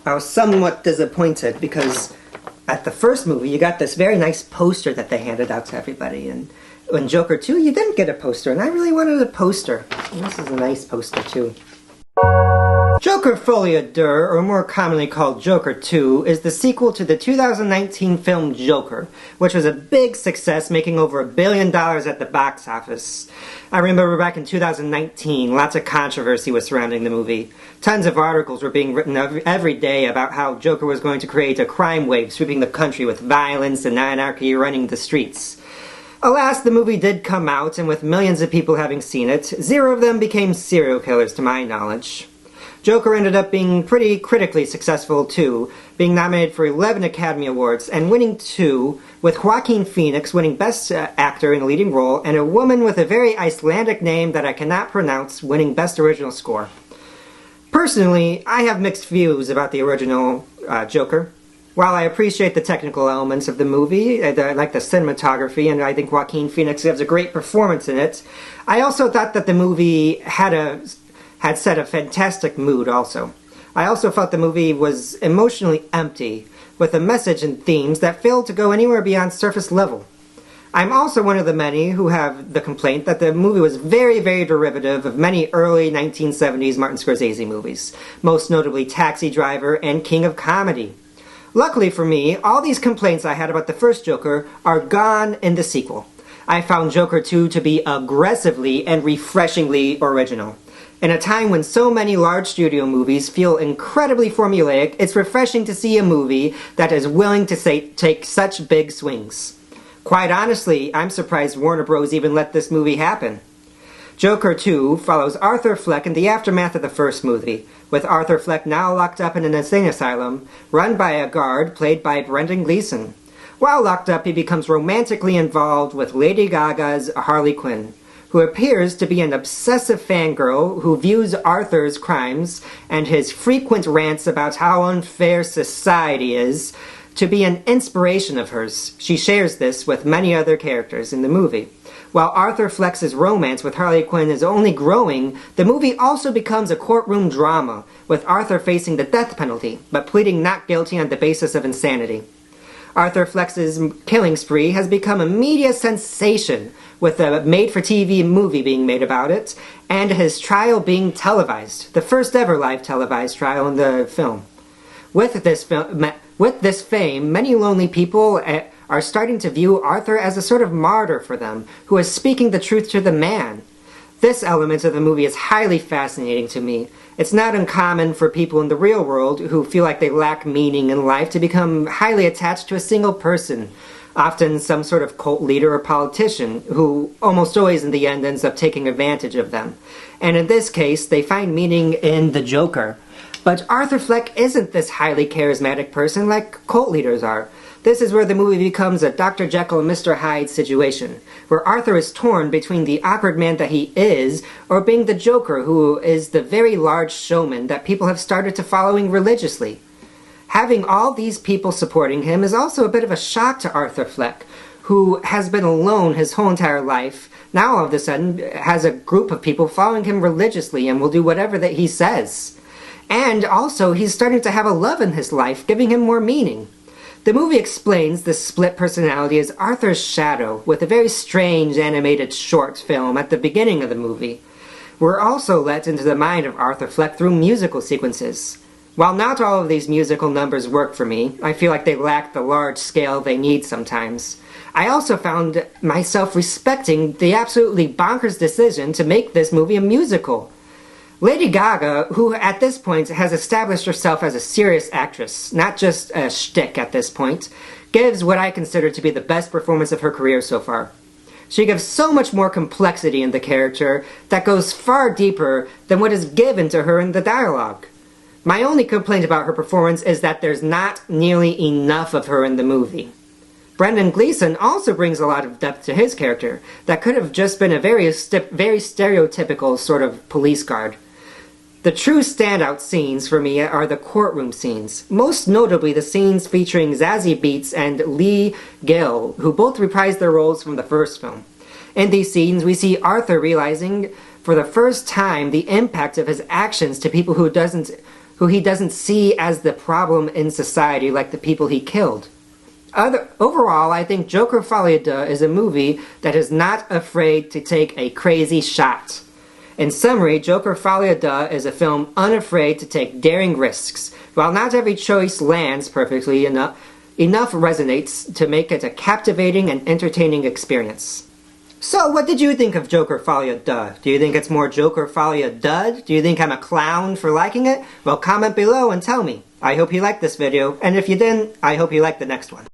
I was somewhat disappointed because at the first movie you got this very nice poster that they handed out to everybody, and in Joker 2 you didn't get a poster, and I really wanted a poster. And this is a nice poster too. Joker Folie, Deux, or more commonly called Joker 2, is the sequel to the 2019 film Joker, which was a big success, making over $1 billion at the box office. I remember back in 2019, lots of controversy was surrounding the movie. Tons of articles were being written every day about how Joker was going to create a crime wave sweeping the country with violence and anarchy running the streets. Alas, the movie did come out, and with millions of people having seen it, 0 of them became serial killers to my knowledge. Joker ended up being pretty critically successful too, being nominated for 11 Academy Awards and winning 2, with Joaquin Phoenix winning Best Actor in a Leading Role and a woman with a very Icelandic name that I cannot pronounce winning Best Original Score. Personally, I have mixed views about the original Joker. While I appreciate the technical elements of the movie, I like the cinematography, and I think Joaquin Phoenix gives a great performance in it, I also thought that the movie had set a fantastic mood also. I also felt the movie was emotionally empty, with a message and themes that failed to go anywhere beyond surface level. I'm also one of the many who have the complaint that the movie was very, very derivative of many early 1970s Martin Scorsese movies, most notably Taxi Driver and King of Comedy. Luckily for me, all these complaints I had about the first Joker are gone in the sequel. I found Joker 2 to be aggressively and refreshingly original. In a time when so many large studio movies feel incredibly formulaic, it's refreshing to see a movie that is willing to take such big swings. Quite honestly, I'm surprised Warner Bros. Even let this movie happen. Joker 2 follows Arthur Fleck in the aftermath of the first movie, with Arthur Fleck now locked up in an insane asylum, run by a guard played by Gleeson. While locked up, he becomes romantically involved with Lady Gaga's Harley Quinn, who appears to be an obsessive fangirl who views Arthur's crimes and his frequent rants about how unfair society is to be an inspiration of hers. She shares this with many other characters in the movie. While Arthur Fleck's romance with Harley Quinn is only growing, the movie also becomes a courtroom drama, with Arthur facing the death penalty, but pleading not guilty on the basis of insanity. Arthur Fleck's killing spree has become a media sensation, with a made-for-TV movie being made about it, and his trial being televised, the first ever live televised trial in the film. With this fame, many lonely people are starting to view Arthur as a sort of martyr for them, who is speaking the truth to the man. This element of the movie is highly fascinating to me. It's not uncommon for people in the real world who feel like they lack meaning in life to become highly attached to a single person, often some sort of cult leader or politician, who almost always in the end ends up taking advantage of them. And in this case, they find meaning in the Joker. But Arthur Fleck isn't this highly charismatic person like cult leaders are. This is where the movie becomes a Dr. Jekyll and Mr. Hyde situation, where Arthur is torn between the awkward man that he is, or being the Joker, who is the very large showman that people have started to following religiously. Having all these people supporting him is also a bit of a shock to Arthur Fleck, who has been alone his whole entire life, now all of a sudden has a group of people following him religiously and will do whatever that he says. And also, he's starting to have a love in his life, giving him more meaning. The movie explains this split personality as Arthur's shadow, with a very strange animated short film at the beginning of the movie. We're also let into the mind of Arthur Fleck through musical sequences. While not all of these musical numbers work for me, I feel like they lack the large scale they need sometimes. I also found myself respecting the absolutely bonkers decision to make this movie a musical. Lady Gaga, who at this point has established herself as a serious actress, not just a shtick at this point, gives what I consider to be the best performance of her career so far. She gives so much more complexity in the character that goes far deeper than what is given to her in the dialogue. My only complaint about her performance is that there's not nearly enough of her in the movie. Gleeson also brings a lot of depth to his character that could have just been a very stereotypical sort of police guard. The true standout scenes for me are the courtroom scenes, most notably the scenes featuring Zazie Beetz and Lee Gill, who both reprised their roles from the first film. In these scenes, we see Arthur realizing for the first time the impact of his actions to people who who he doesn't see as the problem in society like the people he killed. Overall, I think Joker Folie Deux is a movie that is not afraid to take a crazy shot. In summary, Joker Folie Deux is a film unafraid to take daring risks. While not every choice lands perfectly, enough resonates to make it a captivating and entertaining experience. So, what did you think of Joker Folie Deux? Do you think it's more Joker Folie Dud? Do you think I'm a clown for liking it? Well, comment below and tell me. I hope you liked this video, and if you didn't, I hope you liked the next one.